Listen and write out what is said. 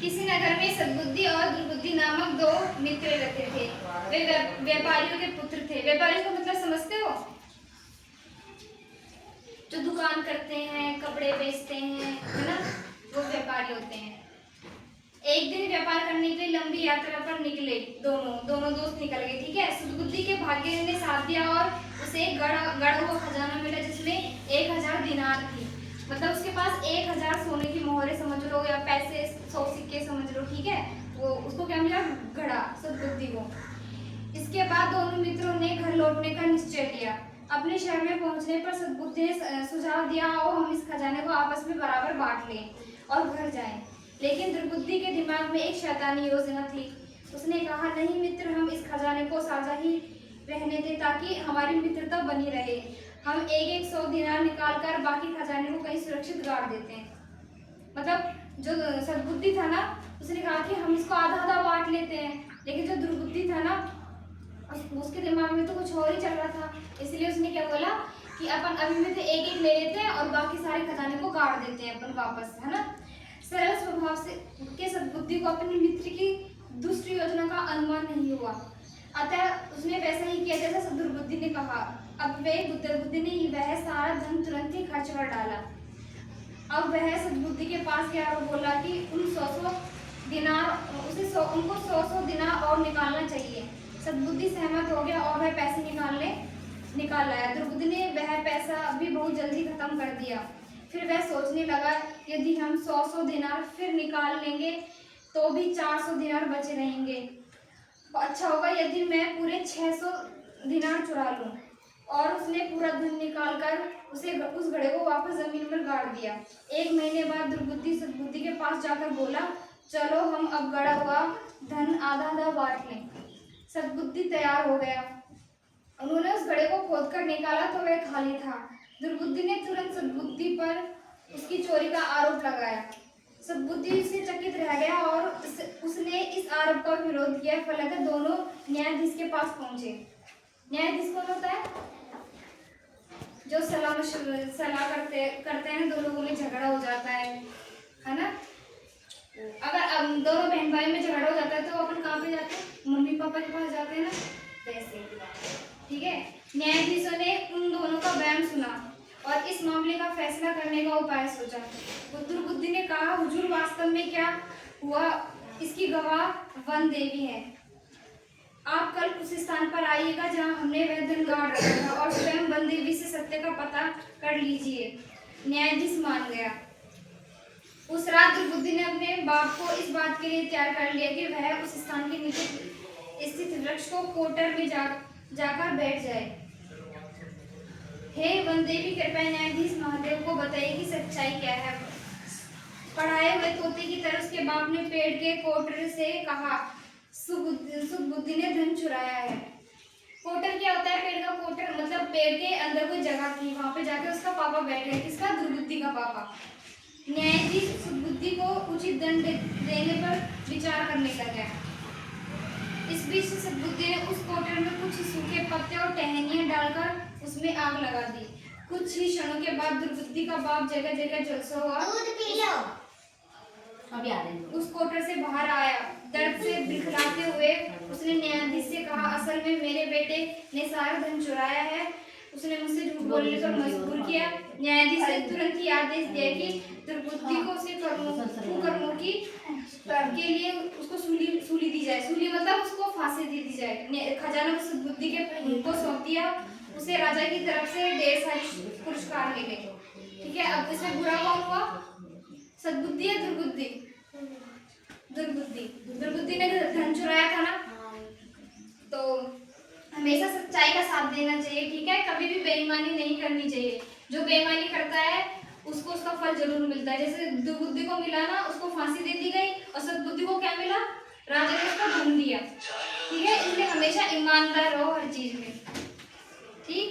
किसी नगर में सद्बुद्धि और दुर्बुद्धि नामक दो मित्र रहते थे। वे व्यापारियों के पुत्र थे। व्यापारियों का मतलब समझते हो? जो दुकान करते हैं, कपड़े बेचते हैं, है ना, वो व्यापारी होते हैं। एक दिन व्यापार करने के लिए लंबी यात्रा पर निकले दोनों दोस्त निकल गए। ठीक है। सद्बुद्धि के भाग्य ने साथ दिया और उसे गड़ा हुआ खजाना मिला जिसमें 1000 दिनार थी। मतलब उसके पास 1000 सोने की मोहरें समझ लो या पैसे 100 सिक्के समझ लो। ठीक है। वो उसको क्या मिला? घड़ा, सद्बुद्धि को। इसके बाद दोनों मित्रों ने घर लौटने का निश्चय किया। अपने शहर में पहुंचने पर सद्बुद्धि ने सुझाव दिया, आओ हम इस खजाने को आपस में बराबर बांट लें और घर जाएं। लेकिन दुर्बुद्धि के दिमाग में एक शैतानी योजना थी। उसने कहा, नहीं मित्र, हम इस खजाने को साझा ही रहने दें ताकि हमारी मित्रता बनी रहे। हम एक 100 दिनार निकाल कर बाकी खजाने को कहीं सुरक्षित गाड़ देते हैं। मतलब जो सद्बुद्धि था ना, उसने कहा कि हम इसको आधा आधा बांट लेते हैं। लेकिन जो दुर्बुद्धि था ना, उसके दिमाग में तो कुछ और ही चल रहा था। इसलिए उसने क्या बोला कि अपन अभी में से एक ले लेते हैं और बाकी सारे खजाने को गाड़ देते हैं अपन वापस, है ना। सरल स्वभाव से के सद्बुद्धि को अपने मित्र की दुष्ट योजना का अनुमान नहीं हुआ, अतः उसने वैसा ही किया जैसा दुर्बुद्धि ने कहा। अब दुर्बुद्धि ने वह सारा धन तुरंत ही खर्च कर डाला। अब वह सद्बुद्धि के पास गया और बोला कि उन 100 दिनार उनको 100 दिनार और निकालना चाहिए। सद्बुद्धि सहमत हो गया और वह पैसे निकाल लाया। दुर्बुद्धि ने वह पैसा भी बहुत जल्दी खत्म कर दिया। फिर वह सोचने लगा, यदि हम 100 दिनार फिर निकाल लेंगे तो भी 400 दिनार बचे रहेंगे। अच्छा होगा यदि मैं पूरे 600 दिनार चुरा लूं। और उसने पूरा धन निकालकर उस घड़े को वापस जमीन पर गाड़ दिया। 1 महीने बाद दुर्बुद्धि सद्बुद्धि के पास जाकर बोला, चलो हम अब गड़ा हुआ धन आधा आधा बांट लें। सद्बुद्धि तैयार हो गया। उन्होंने उस घड़े को खोदकर निकाला तो वह खाली था। दुर्बुद्धि ने तुरंत सद्बुद्धि पर उसकी चोरी का आरोप लगाया। सद्बुद्धि से चकित रह गया और उसने इस आरोप का विरोध किया। फलतः दोनों न्यायाधीश के पास पहुंचे। न्यायाधीश कौन होता है? जो सलाह करते हैं, दो लोगों में झगड़ा हो जाता है ना। अगर दोनों बहन भाई में झगड़ा हो जाता है तो अपन कहाँ पे जाते हैं? मम्मी पापा के पास जाते हैं ना, वैसे। ठीक है। न्यायाधीशों ने उन दोनों का बयान सुना और इस मामले का फैसला करने का उपाय सोचा। दुर्बुद्धि ने कहा, हुजूर, वास्तव में क्या हुआ इसकी गवाह वन देवी है। आप कल उस स्थान पर आइएगा जहां हमने वह धन गाड़ रखा था और स्वयं वन देवी से सत्य का पता कर लीजिए। न्यायाधीश मान गया। उस रात दुर्बुद्धि ने अपने बाप को इस बात के लिए तैयार कर लिया कि वह उस स्थान के नीचे स्थित वृक्ष को कोटर में जाकर बैठ जाए। हे वन देवी, कृपया न्यायाधीश महादेव को बताइए कि सच्चाई क्या है। पढ़ाए हुए तोते की तरह उसके बाप ने पेड़ के कोटर से कहा, सुबुद्धि ने धन चुराया है। कोटर क्या होता है? पेड़ का कोटर मतलब पेड़ के अंदर कोई जगह थी, वहां पे जाके उसका पापा बैठे। किसका? दुर्बुद्धि का पापा। न्यायाधीश सुबुद्धि को उचित दंड देने पर विचार करने लगा। इस बीच सद्बुद्धि ने उस कोटर में कुछ सूखे पत्ते और टहनियां डालकर उसमें आग लगा दी। कुछ ही क्षणों के बाद दुर्बुद्धि का बाप जगह जगह झुलसा हुआ उस कोटर से बाहर आया। दर्द से बिलखलाते हुए उसने न्यायाधीश से कहा, असल में मेरे बेटे ने सारा धन चुराया है। उसने मुझसे झूठ बोलने पर मजबूर किया। न्यायाधीश ने तुरंत ही आदेश दिया कि दुर्बुद्धि को उसके कुकर्मों की के लिए उसको सूली दी जाए। सूली मतलब उसको फांसी दी जाए। खजाना को सद्बुद्धि को सौंप दिया। उसे राजा की तरफ से ढेर सारे पुरस्कार मिले। ठीक है। अब इसमें बुरा कौन हुआ? सद्बुद्धि या दुर्बुद्धि? दुर्बुद्धि ने धन चुराया था ना, तो हमेशा सच्चाई का साथ देना चाहिए। ठीक है। कभी भी बेईमानी नहीं करनी चाहिए। जो बेईमानी करता है उसको उसका फल जरूर मिलता है। जैसे दुर्बुद्धि को मिला ना, उसको फांसी दे दी गई और सद्बुद्धि को क्या मिला? राजा ने उसको धन दिया। ठीक है। इसलिए हमेशा ईमानदार रहो हर चीज में। ठीक।